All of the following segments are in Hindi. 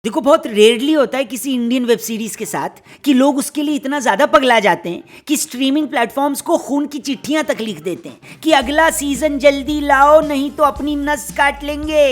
देखो, बहुत रेयरली होता है किसी इंडियन वेब सीरीज के साथ कि लोग उसके लिए इतना ज़्यादा पगला जाते हैं कि स्ट्रीमिंग प्लेटफॉर्म्स को खून की चिट्ठियां तक लिख देते हैं कि अगला सीजन जल्दी लाओ नहीं तो अपनी नस काट लेंगे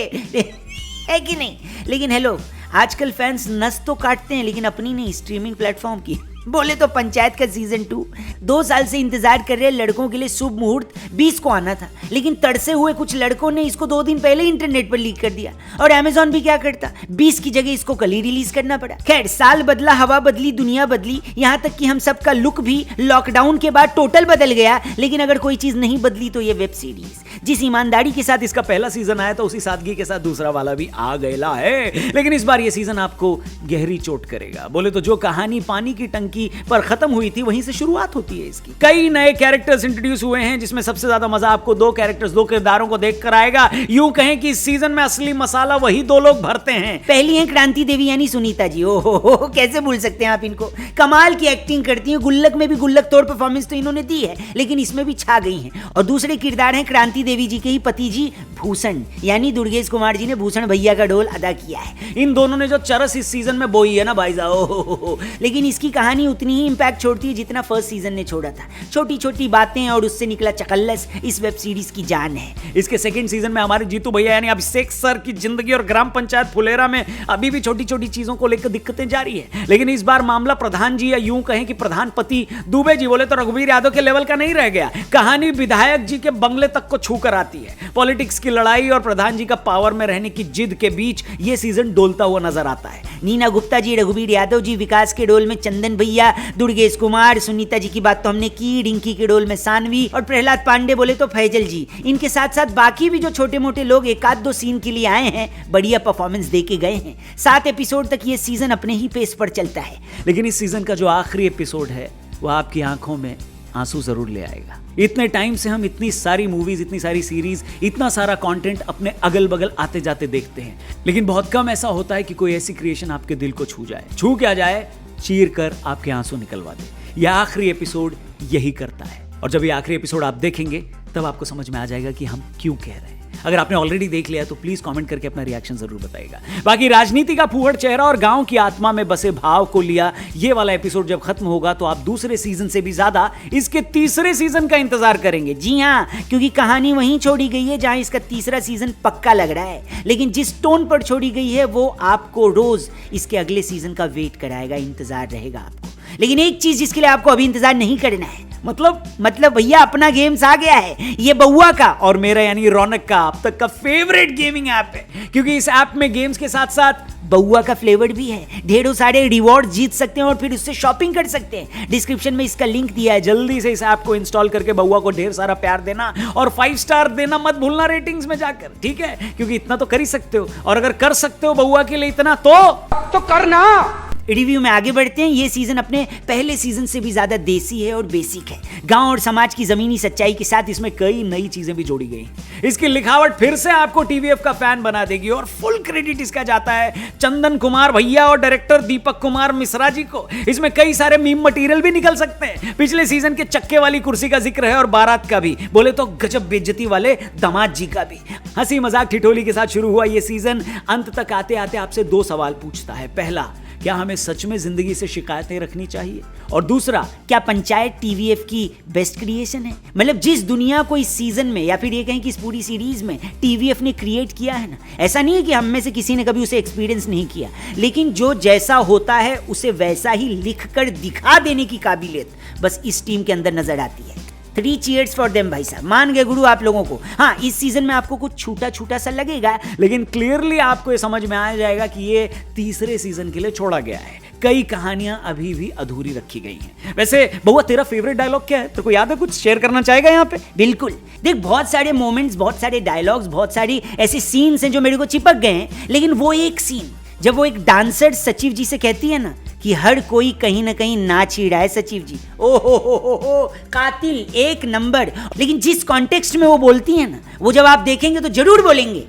है कि नहीं। लेकिन हेलो, आजकल फैंस नस तो काटते हैं लेकिन अपनी नहीं, स्ट्रीमिंग प्लेटफॉर्म की। बोले तो पंचायत का सीजन 2 2 साल से इंतजार कर रहे लड़कों के लिए शुभ मुहूर्त 20 को आना था, लेकिन तड़से हुए कुछ लड़कों ने इसको 2 दिन पहले इंटरनेट पर लीक कर दिया। और अमेजॉन भी क्या करता, 20 की जगह इसको कल ही रिलीज करना पड़ा। खैर, साल बदला, हवा बदली, दुनिया बदली, यहाँ तक कि हम सबका लुक भी लॉकडाउन के बाद टोटल बदल गया। लेकिन अगर कोई चीज नहीं बदली तो ये वेब सीरीज। जिस ईमानदारी के साथ इसका पहला सीजन आया था उसी सादगी के साथ दूसरा वाला भी आ गया है। लेकिन इस बार ये सीजन आपको गहरी चोट करेगा। बोले तो जो कहानी पानी की टंकी पर खत्म हुई थी वहीं से शुरुआत होती है इसकी। कई नए कैरेक्टर्स इंट्रोड्यूस हुए हैं जिसमें सबसे ज्यादा मजा आपको 2 कैरेक्टर्स, 2 किरदारों को देखकर आएगा। यूं कहें कि इस सीजन में असली मसाला वही 2 लोग भरते हैं। पहली है क्रांति देवी यानी सुनीता जी। ओहो, कैसे भूल सकते हैं आप इनको। कमाल की एक्टिंग करती हैं, गुल्लक में भी गुल्लक तोड़ परफॉर्मेंस तो इन्होंने दी है, लेकिन इसमें भी छा गई हैं। और दूसरे किरदार हैं क्रांति देवी जी के ही पति जी भूषण, यानी दुर्गेश कुमार जी ने भूषण भैया का रोल अदा किया है। इन दोनों ने जो चरस इस सीजन में बोई है ना भाई साहब, लेकिन इसकी कहानी उतनी ही इंपैक्ट छोड़ती है जितना फर्स्ट सीजन ने छोड़ा था। छोटी छोटी बातें और उससे निकला चकल्लस इस वेब सीरीज की जान है। इसके सेकंड सीजन में हमारे जीतू भैया यानी अभिषेक सर की जिंदगी और ग्राम पंचायत फुलेरा में अभी भी छोटी छोटी चीजों को लेकर दिक्कतें जारी है। लेकिन इस बार मामला प्रधान जी या यूं कहें कि प्रधानपति दुबे जी, बोले तो रघुवीर यादव के लेवल का नहीं रह गया। कहानी विधायक जी के बंगले तक को छू कर आती है। पॉलिटिक्स की लड़ाई और प्रधान जी का पावर में रहने की जिद के बीच यह सीजन डोलता हुआ नजर आता है। नीना गुप्ता जी, रघुवीर यादव जी, विकास के रोल में चंदन भैया, दुर्गेश कुमार, सुनीता जी की बात तो हमने की, रिंकी के रोल में सानवी और प्रहलाद पांडे बोले तो फैजल जी। इनके साथ साथ बाकी भी जो छोटे मोटे लोग एक आध 2 सीन के लिए आए हैं, बढ़िया परफॉर्मेंस दे के गए हैं। 7 एपिसोड तक ये सीजन अपने ही पेस पर चलता है। लेकिन इस सीजन का जो आखिरी एपिसोड है वह आपकी आंखों में आंसू जरूर ले आएगा। इतने टाइम से हम इतनी सारी मूवीज, इतनी सारी सीरीज, इतना सारा कंटेंट अपने अगल बगल आते जाते देखते हैं, लेकिन बहुत कम ऐसा होता है कि कोई ऐसी क्रिएशन आपके दिल को छू जाए। छू क्या जाए, चीर कर आपके आंसू निकलवा दे। यह आखिरी एपिसोड यही करता है। और जब ये आखिरी एपिसोड आप देखेंगे तब आपको समझ में आ जाएगा कि हम क्यों कह रहे हैं। अगर आपने ऑलरेडी देख लिया तो प्लीज कमेंट करके अपना रिएक्शन जरूर बताइएगा। बाकी राजनीति का फूहड़ चेहरा और गांव की आत्मा में बसे भाव को लिया ये वाला एपिसोड जब खत्म होगा तो आप दूसरे सीजन से भी ज्यादा इसके तीसरे सीजन का इंतजार करेंगे। जी हाँ, क्योंकि कहानी वहीं छोड़ी गई है जहां इसका तीसरा सीजन पक्का लग रहा है। लेकिन जिस टोन पर छोड़ी गई है वो आपको रोज इसके अगले सीजन का वेट कराएगा, इंतजार रहेगा आपको। लेकिन एक चीज जिसके लिए आपको अभी इंतजार नहीं करना है, मतलब भैया अपना गेम्स आ गया है। ये बउआ का और मेरा यानी रौनक का अब तक का फेवरेट गेमिंग ऐप है, क्योंकि इस ऐप में गेम्स के साथ साथ बउआ का फ्लेवर भी है। ढेरों सारे रिवॉर्ड जीत सकते हैं और फिर उससे शॉपिंग कर सकते हैं। डिस्क्रिप्शन में इसका लिंक दिया है, जल्दी से इस ऐप को इंस्टॉल करके बउआ को ढेर सारा प्यार देना और 5 स्टार देना मत भूलना रेटिंग्स में जाकर, ठीक है? क्योंकि इतना तो कर ही सकते हो, और अगर कर सकते हो बउआ के लिए इतना तो करना। रिव्यू में आगे बढ़ते हैं। ये सीजन अपने पहले सीजन से भी ज्यादा देसी है और बेसिक है। गांव और समाज की जमीनी सच्चाई के साथ इसमें कई नई चीजें भी जोड़ी गई। इसकी लिखावट फिर से आपको टीवीएफ का फैन बना देगी और फुल क्रेडिट इसका जाता है चंदन कुमार भैया और डायरेक्टर दीपक कुमार मिश्रा जी को। इसमें कई सारे मीम मटेरियल भी निकल सकते हैं। पिछले सीजन के चक्के वाली कुर्सी का जिक्र है और बारात का भी, बोले तो गजब बेइज्जती वाले दामाद जी का भी। हंसी मजाक ठिठोली के साथ शुरू हुआ ये सीजन अंत तक आते आते आपसे 2 सवाल पूछता है। पहला, क्या हमें सच में जिंदगी से शिकायतें रखनी चाहिए? और दूसरा, क्या पंचायत टीवीएफ की बेस्ट क्रिएशन है? मतलब जिस दुनिया को इस सीजन में या फिर ये कहें कि इस पूरी सीरीज में टीवीएफ ने क्रिएट किया है ना, ऐसा नहीं है कि हम में से किसी ने कभी उसे एक्सपीरियंस नहीं किया, लेकिन जो जैसा होता है उसे वैसा ही लिख कर दिखा देने की काबिलियत बस इस टीम के अंदर नजर आती है। 3 चीयर्स फॉर देम भाई साहब, मान गए गुरु आप लोगों को। हाँ, इस सीजन में आपको कुछ छूटा छूटा सा लगेगा, लेकिन क्लियरली आपको ये समझ में आ जाएगा कि ये तीसरे सीजन के लिए छोड़ा गया है। कई कहानियां अभी भी अधूरी रखी गई हैं। वैसे बउआ, तेरा फेवरेट डायलॉग क्या है? तेरे को याद है? कुछ शेयर करना चाहेगा यहाँ पे? बिल्कुल, देख बहुत सारे मोमेंट्स, बहुत सारे डायलॉग्स, बहुत सारी ऐसे सीन्स हैं जो मेरे को चिपक गए हैं, लेकिन वो एक सीन जब वो एक डांसर सचिव जी से कहती है ना कि हर कोई कहीं ना कहीं नाच ही रहा है सचिव जी, ओ हो, कातिल एक नंबर। लेकिन जिस कॉन्टेक्स्ट में वो बोलती है ना, वो जब आप देखेंगे तो जरूर बोलेंगे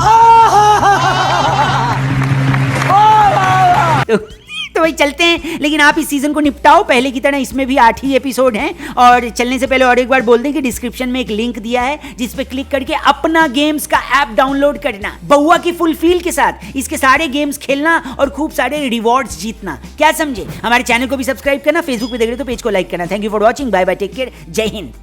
तो भाई चलते हैं, लेकिन आप इस सीजन को निपटाओ। पहले की तरह इसमें भी 8 ही एपिसोड हैं। और चलने से पहले और एक बार बोल दें कि डिस्क्रिप्शन में एक लिंक दिया है जिस पे क्लिक करके अपना गेम्स का ऐप डाउनलोड करना, बउआ की फुल फील के साथ इसके सारे गेम्स खेलना और खूब सारे रिवॉर्ड्स जीतना। क्या समझे? हमारे चैनल को भी सब्सक्राइब करना, फेसबुक पे देख रहे हो तो पेज को लाइक करना। Thank you for watching, bye bye, take care, जय हिंद।